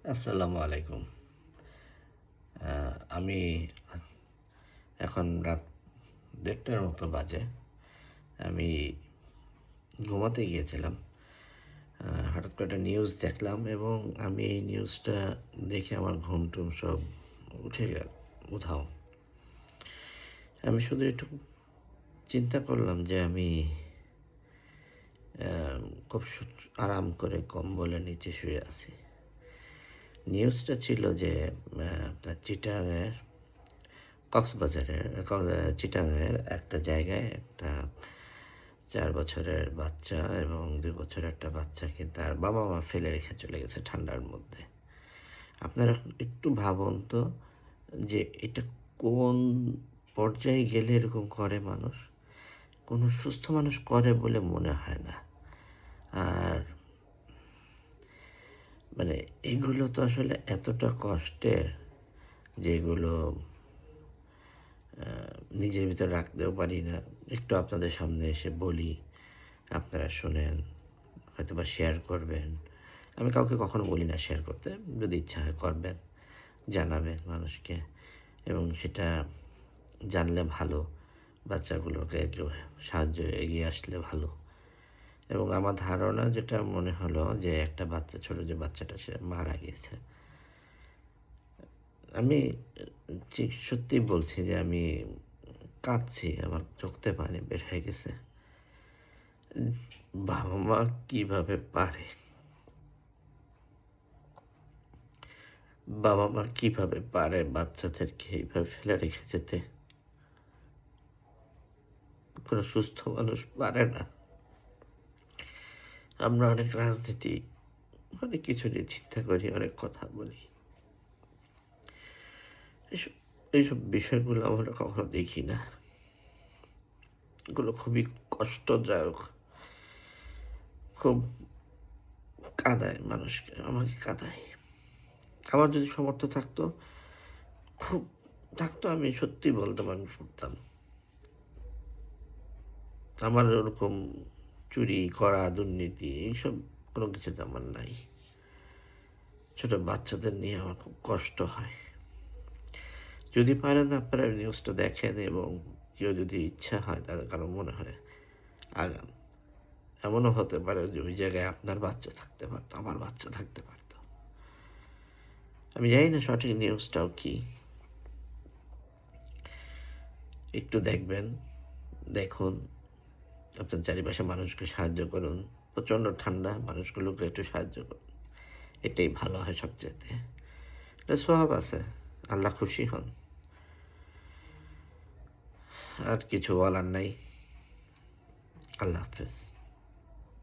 আসসালামু আলাইকুম। আমি এখন রাত ১:৩০টার মতো বাজে। আমি ঘুমাতে গিয়েছিলাম। হঠাৎ করে একটা নিউজ দেখলাম এবং আমি এই নিউজটা দেখে আমার ঘুম-টুম সব উঠে গেল উধাও। আমি শুধু একটু চিন্তা করলাম যে আমি অ্যা খুব আরাম করে কম্বলের নিচে শুয়ে আছি। নিউজটা ছিল যে আপনার কক্সবাজারের চিটাগাংয়ের একটা জায়গায় একটা ৪ বছরের বাচ্চা এবং ২ বছরের একটা বাচ্চাকে তার বাবা-মা ফেলে রেখে চলে গেছে ঠান্ডার মধ্যে। আপনারা একটু ভাবুন তো যে এটা কোন পর্যায়ে গেলে এরকম করে মানুষ? কোনো সুস্থ মানুষ করে বলে মনে হয় না। আর মানে এগুলো তো আসলে এতটা কষ্টের যেগুলো আ নিজের ভিতর রাখতেও পারি না। একটু আপনাদের সামনে এসে বলি, আপনারা শোনেন, হয়তোবা শেয়ার করবেন। আমি কাউকে কখনো বলি না শেয়ার করতে। যদি ইচ্ছা হয় করবেন, জানাবেন মানুষকে এবং সেটা জানলে ভালো। বাচ্চাগুলোকে একটু সাহায্য এগিয়ে আসলে ভালো। এবং আমার ধারণা যেটা মনে হলো যে একটা বাচ্চা ছোট যে বাচ্চাটা সে মারা গেছে। আমি ঠিক সত্যিই বলছি যে আমি কাঁদছি। আমার চোখ থেকে পানি বের হয়ে গেছে। বাবা-মা কিভাবে পারে? বাবা-মা কিভাবে পারে বাচ্চাদেরকে এইভাবে ফেলে রেখে যেতে? কোনো সুস্থ মানুষ পারে না। আমরা অনেক রাজনীতি, অনেক কিছু নিয়ে চিন্তা করি, অনেক কথা বলি। এসব এইসব বিষয়গুলো আমরা কখনো দেখি না। এগুলো খুবই কষ্টদায়ক। খুব কাঁদায় মানুষকে, আমাকে কাঁদায়। আমার যদি সামর্থ্য থাকতো, খুব থাকতো আমি সত্যি বলতাম আমি করতাম। আমার ওরকম চুরি করা, দুর্নীতি এইসব কোনো কিছুতে আমার নাই। ছোট বাচ্চাদের নিয়ে আমার খুব কষ্ট হয়। যদি পারেন আপনারা নিউজটা দেখেন এবং কেউ যদি ইচ্ছা হয় তাদের কারো মনে হয় আগান। এমনও হতে পারে যে ওই জায়গায় আপনার বাচ্চা থাকতে পারতো, আমার বাচ্চা থাকতে পারতো। আমি জানি না সঠিক নিউজটাও কি। একটু দেখবেন, দেখুন, আপনার চারিপাশে মানুষকে সাহায্য করুন। প্রচণ্ড ঠান্ডা, মানুষগুলোকে একটু সাহায্য করুন। এটাই ভালো হয় সবচাইতে। এটা সওয়াব আছে। আল্লাহ খুশি হন। আর কিছু বলার নাই। আল্লাহ হাফেজ।